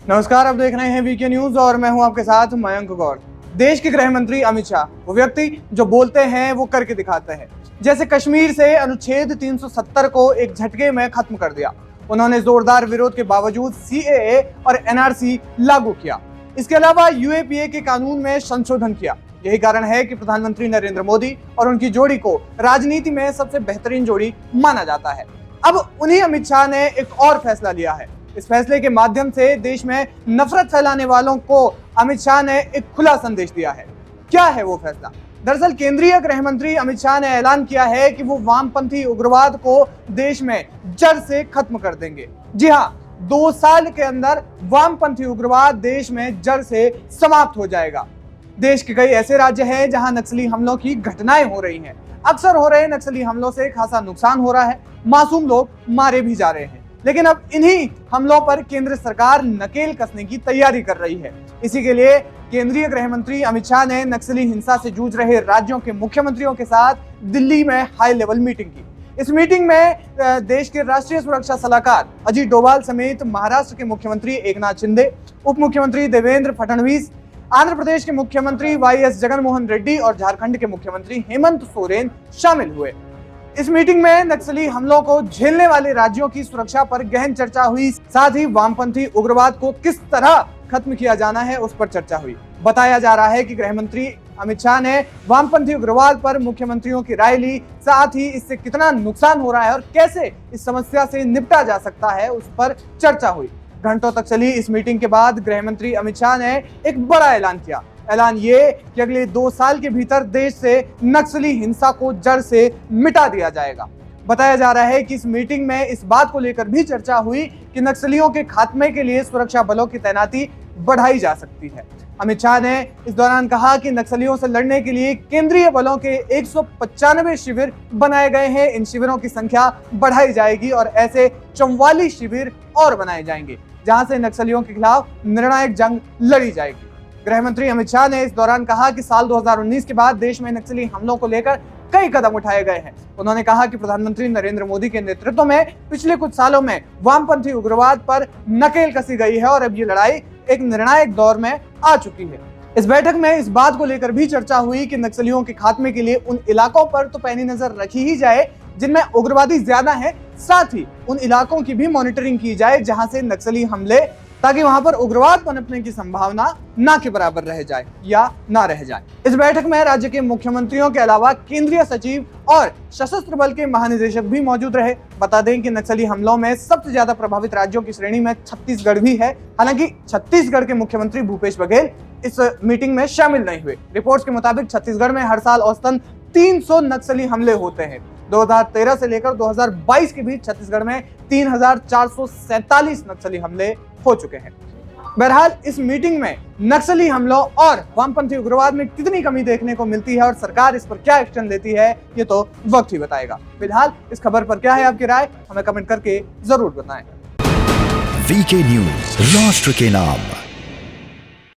नमस्कार, आप देख रहे हैं वीके न्यूज और मैं हूं आपके साथ मयंक गौर। देश के गृह मंत्री अमित शाह वो व्यक्ति जो बोलते हैं वो करके दिखाते हैं। जैसे कश्मीर से अनुच्छेद 370 को एक झटके में खत्म कर दिया। उन्होंने जोरदार विरोध के बावजूद सीएए और एनआरसी लागू किया। इसके अलावा यूएपीए के कानून में संशोधन किया। यही कारण है कि प्रधानमंत्री नरेंद्र मोदी और उनकी जोड़ी को राजनीति में सबसे बेहतरीन जोड़ी माना जाता है। अब उन्हीं अमित शाह ने एक और फैसला लिया है। इस फैसले के माध्यम से देश में नफरत फैलाने वालों को अमित शाह ने एक खुला संदेश दिया है। क्या है वो फैसला? दरअसल केंद्रीय गृह मंत्री अमित शाह ने ऐलान किया है कि वो वामपंथी उग्रवाद को देश में जड़ से खत्म कर देंगे। जी हाँ, 2 साल के अंदर वामपंथी उग्रवाद देश में जड़ से समाप्त हो जाएगा। देश के कई ऐसे राज्य हैं जहां नक्सली हमलों की घटनाएं हो रही हैं। अक्सर हो रहे नक्सली हमलों से खासा नुकसान हो रहा है, मासूम लोग मारे भी जा रहे हैं। लेकिन अब इन्हीं हमलों पर केंद्र सरकार नकेल कसने की तैयारी कर रही है। इसी के लिए केंद्रीय गृह मंत्री अमित शाह ने नक्सली हिंसा से जूझ रहे राज्यों के मुख्यमंत्रियों के साथ दिल्ली में हाई लेवल मीटिंग की। इस मीटिंग में देश के राष्ट्रीय सुरक्षा सलाहकार अजीत डोभाल समेत महाराष्ट्र के मुख्यमंत्री एकनाथ शिंदे, उप मुख्यमंत्री देवेंद्र फडणवीस, आंध्र प्रदेश के मुख्यमंत्री वाईएस जगनमोहन रेड्डी और झारखंड के मुख्यमंत्री हेमंत सोरेन शामिल हुए। इस मीटिंग में नक्सली हमलों को झेलने वाले राज्यों की सुरक्षा पर गहन चर्चा हुई। साथ ही वामपंथी उग्रवाद को किस तरह खत्म किया जाना है उस पर चर्चा हुई। बताया जा रहा है कि गृह मंत्री अमित शाह ने वामपंथी उग्रवाद पर मुख्यमंत्रियों की राय ली। साथ ही इससे कितना नुकसान हो रहा है और कैसे इस समस्या से निपटा जा सकता है उस पर चर्चा हुई। घंटों तक चली इस मीटिंग के बाद गृह मंत्री अमित शाह ने एक बड़ा ऐलान किया। ऐलान ये कि अगले 2 साल के भीतर देश से नक्सली हिंसा को जड़ से मिटा दिया जाएगा। बताया जा रहा है कि इस मीटिंग में इस बात को लेकर भी चर्चा हुई कि नक्सलियों के खात्मे के लिए सुरक्षा बलों की तैनाती बढ़ाई जा सकती है। अमित शाह ने इस दौरान कहा कि नक्सलियों से लड़ने के लिए केंद्रीय बलों के 195 शिविर बनाए गए हैं। इन शिविरों की संख्या बढ़ाई जाएगी और ऐसे 44 शिविर और बनाए जाएंगे जहां से नक्सलियों के खिलाफ निर्णायक जंग लड़ी जाएगी। गृह मंत्री अमित शाह ने इस दौरान कहा कि साल 2019 के बाद देश में नक्सली हमलों को लेकर कई कदम उठाए गए हैं। उन्होंने कहा कि प्रधानमंत्री नरेंद्र मोदी के नेतृत्व में पिछले कुछ सालों में वामपंथी उग्रवाद पर नकेल कसी गई है और अब ये लड़ाई एक निर्णायक दौर में आ चुकी है। इस बैठक में इस बात को लेकर भी चर्चा हुई कि नक्सलियों के खात्मे के लिए उन इलाकों पर तो पैनी नजर रखी ही जाए जिनमें उग्रवादी ज्यादा है, साथ ही उन इलाकों की भी मॉनिटरिंग की जाए जहां से नक्सली हमले, ताकि वहां पर उग्रवाद पनपने की संभावना ना के बराबर रह जाए या ना रह जाए। इस बैठक में राज्य के मुख्यमंत्रियों के अलावा केंद्रीय सचिव और सशस्त्र बल के महानिदेशक भी मौजूद रहे। बता दें कि नक्सली हमलों में सबसे ज्यादा प्रभावित राज्यों की श्रेणी में छत्तीसगढ़ भी है। हालांकि छत्तीसगढ़ के मुख्यमंत्री भूपेश बघेल इस मीटिंग में शामिल नहीं हुए। रिपोर्ट्स के मुताबिक छत्तीसगढ़ में हर साल औसतन 300 नक्सली हमले होते हैं। 2013 से लेकर 2022 के बीच छत्तीसगढ़ में 3447 नक्सली हमले हो चुके हैं। बहरहाल इस मीटिंग में नक्सली हमलों और वामपंथी उग्रवाद में कितनी कमी देखने को मिलती है और सरकार इस पर क्या एक्शन लेती है, ये तो वक्त ही बताएगा। फिलहाल इस खबर पर क्या है आपकी राय, हमें कमेंट करके जरूर बताएं। वीके न्यूज, राष्ट्र के नाम।